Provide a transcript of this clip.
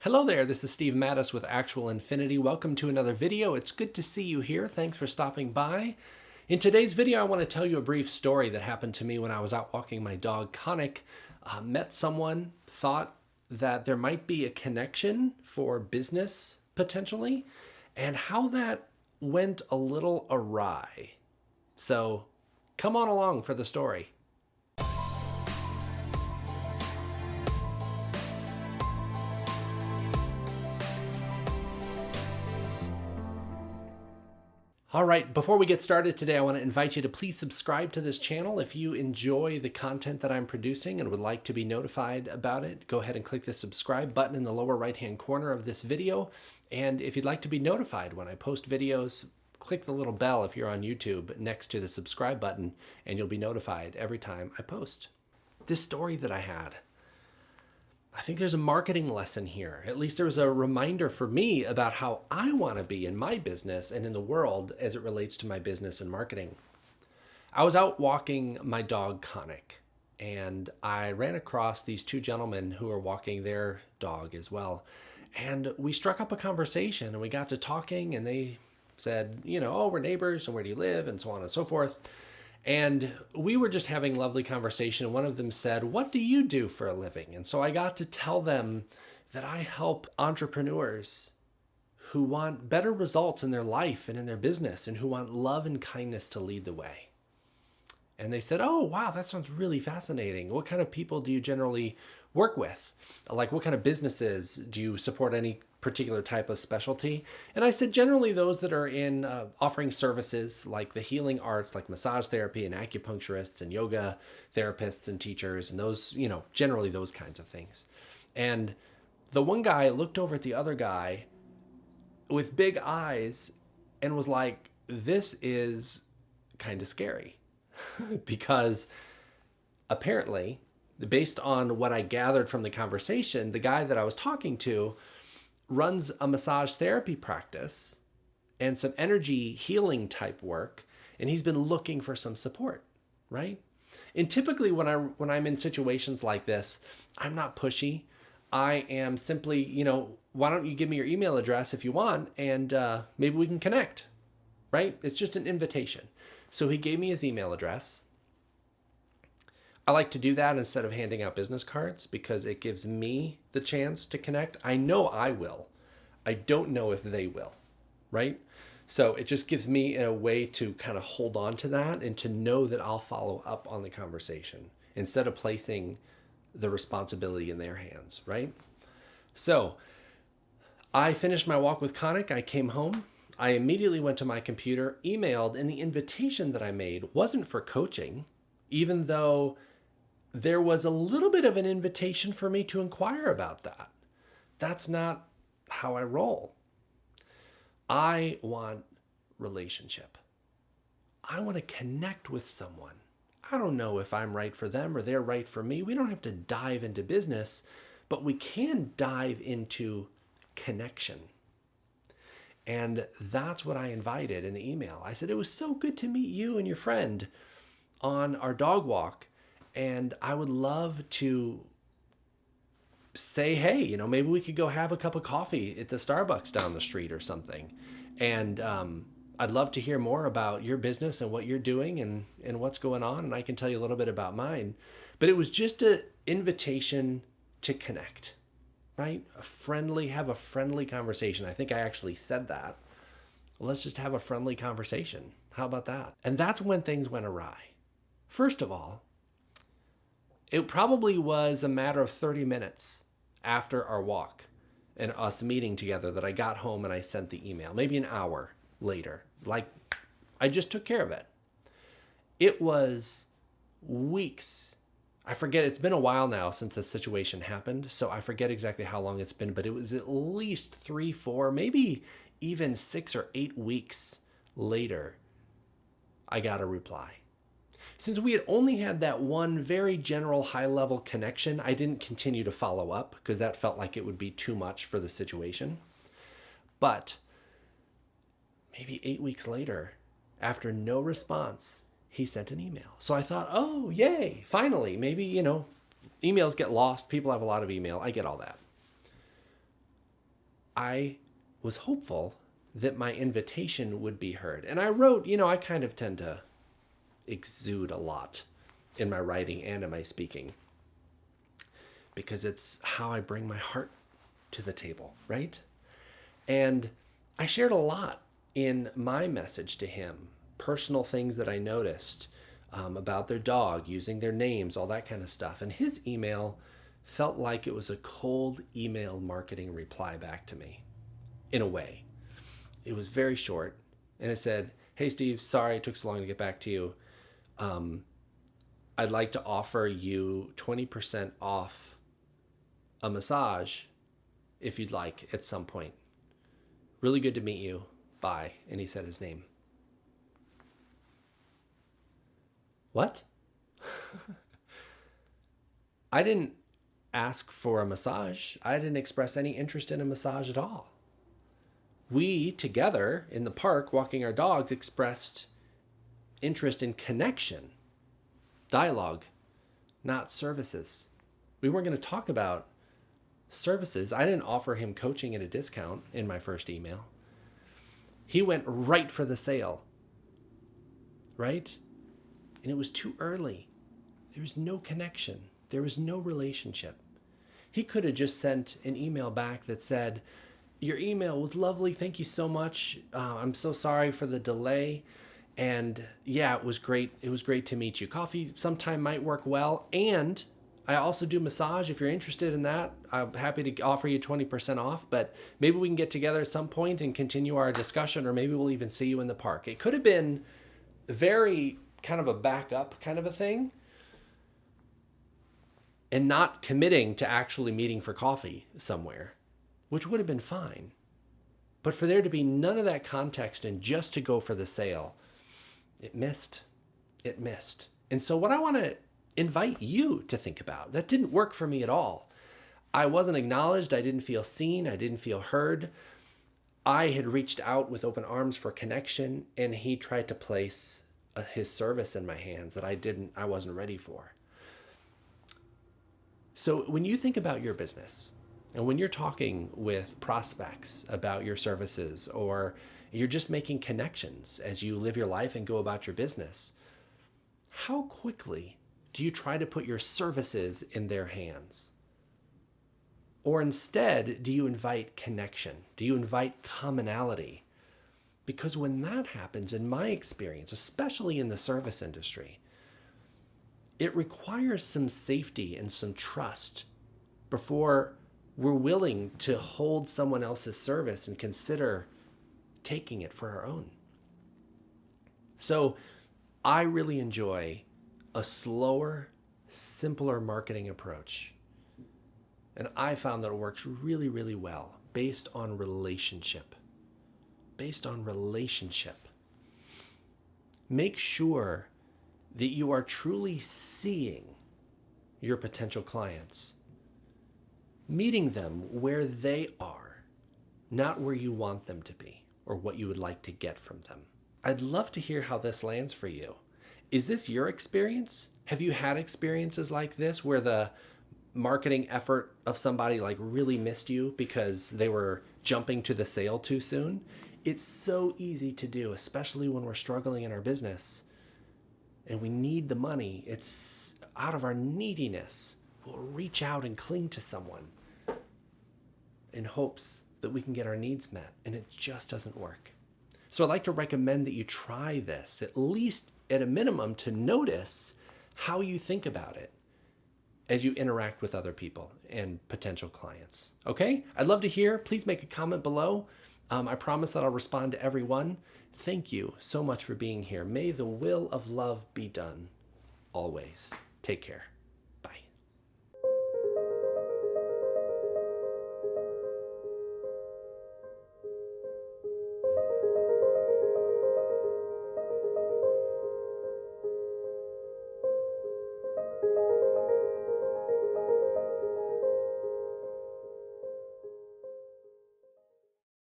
Hello there, this is Steve Mattis with Actual Infinity. Welcome to another video. It's good to see you here. Thanks for stopping by. In today's video, I want to tell you a brief story that happened to me when I was out walking my dog, Conic. Met someone, thought that there might be a connection for business, potentially, and how that went a little awry. So come on along for the story. All right, before we get started today, I want to invite you to please subscribe to this channel. If you enjoy the content that I'm producing and would like to be notified about it, go ahead and click the subscribe button in the lower right-hand corner of this video. And if you'd like to be notified when I post videos, click the little bell if you're on YouTube next to the subscribe button, and you'll be notified every time I post. This story that I had, I think there's a marketing lesson here. At least there was a reminder for me about how I want to be in my business and in the world as it relates to my business and marketing. I was out walking my dog, Conic, and I ran across these two gentlemen who were walking their dog as well. And we struck up a conversation and we got to talking, and they said, oh, we're neighbors and where do you live and so on and so forth. And we were just having a lovely conversation. One of them said, what do you do for a living? And so I got to tell them that I help entrepreneurs who want better results in their life and in their business and who want love and kindness to lead the way. And they said, oh, wow, that sounds really fascinating. What kind of people do you generally work with? Like, what kind of businesses do you support? Any particular type of specialty? And I said, generally those that are in offering services like the healing arts, like massage therapy and acupuncturists and yoga therapists and teachers and those, generally those kinds of things. And the one guy looked over at the other guy with big eyes and was like, this is kind of scary. Because apparently, based on what I gathered from the conversation, the guy that I was talking to runs a massage therapy practice and some energy healing type work, and he's been looking for some support, right? And typically when I'm in situations like this, I'm not pushy. I am simply, why don't you give me your email address if you want, and maybe we can connect, right? It's just an invitation. So he gave me his email address. I like to do that instead of handing out business cards because it gives me the chance to connect. I know I will. I don't know if they will, right? So it just gives me a way to kind of hold on to that and to know that I'll follow up on the conversation instead of placing the responsibility in their hands, right? So I finished my walk with Conic. I came home. I immediately went to my computer, emailed, and the invitation that I made wasn't for coaching, even though there was a little bit of an invitation for me to inquire about that. That's not how I roll. I want relationship. I want to connect with someone. I don't know if I'm right for them or they're right for me. We don't have to dive into business, but we can dive into connection. And that's what I invited in the email. I said, it was so good to meet you and your friend on our dog walk. And I would love to say, hey, maybe we could go have a cup of coffee at the Starbucks down the street or something. And I'd love to hear more about your business and what you're doing and what's going on. And I can tell you a little bit about mine. But it was just an invitation to connect. Right? Have a friendly conversation. I think I actually said that. Let's just have a friendly conversation. How about that? And that's when things went awry. First of all, it probably was a matter of 30 minutes after our walk and us meeting together that I got home and I sent the email, maybe an hour later. Like, I just took care of it. It was weeks. I forget, it's been a while now since this situation happened, so I forget exactly how long it's been, but it was at least 3, 4, maybe even 6 or 8 weeks later, I got a reply. Since we had only had that one very general high-level connection, I didn't continue to follow up because that felt like it would be too much for the situation. But maybe 8 weeks later, after no response, he sent an email. So I thought, oh, yay, finally. Maybe, emails get lost. People have a lot of email. I get all that. I was hopeful that my invitation would be heard. And I wrote, I kind of tend to exude a lot in my writing and in my speaking because it's how I bring my heart to the table, right? And I shared a lot in my message to him, personal things that I noticed about their dog, using their names, all that kind of stuff. And his email felt like it was a cold email marketing reply back to me, in a way. It was very short, and it said, "Hey Steve, sorry it took so long to get back to you. I'd like to offer you 20% off a massage if you'd like at some point. Really good to meet you. Bye." And he said his name. What? I didn't ask for a massage. I didn't express any interest in a massage at all. We, together in the park walking our dogs, expressed interest in connection, dialogue, not services. We weren't going to talk about services. I didn't offer him coaching at a discount in my first email. He went right for the sale, right? And it was too early. There was no connection. There was no relationship. He could have just sent an email back that said, "Your email was lovely. Thank you so much. I'm so sorry for the delay. And yeah, it was great. It was great to meet you. Coffee sometime might work well. And I also do massage. If you're interested in that, I'm happy to offer you 20% off, but maybe we can get together at some point and continue our discussion, or maybe we'll even see you in the park." It could have been very kind of a backup kind of a thing, and not committing to actually meeting for coffee somewhere, which would have been fine. But for there to be none of that context and just to go for the sale, it missed. It missed. And so what I want to invite you to think about, that didn't work for me at all. I wasn't acknowledged. I didn't feel seen. I didn't feel heard. I had reached out with open arms for connection, and he tried to place his service in my hands that I wasn't ready for. So when you think about your business, and when you're talking with prospects about your services, or you're just making connections as you live your life and go about your business, how quickly do you try to put your services in their hands? Or instead, do you invite connection? Do you invite commonality? Because when that happens, in my experience, especially in the service industry, it requires some safety and some trust before we're willing to hold someone else's service and consider taking it for our own. So I really enjoy a slower, simpler marketing approach. And I found that it works really, really well based on relationship. Based on relationship. Make sure that you are truly seeing your potential clients, meeting them where they are, not where you want them to be or what you would like to get from them. I'd love to hear how this lands for you. Is this your experience? Have you had experiences like this where the marketing effort of somebody like really missed you because they were jumping to the sale too soon? It's so easy to do, especially when we're struggling in our business and we need the money. It's out of our neediness. We'll reach out and cling to someone in hopes that we can get our needs met, and it just doesn't work. So I'd like to recommend that you try this, at least at a minimum, to notice how you think about it as you interact with other people and potential clients. Okay? I'd love to hear. Please make a comment below. I promise that I'll respond to everyone. Thank you so much for being here. May the will of love be done always. Take care.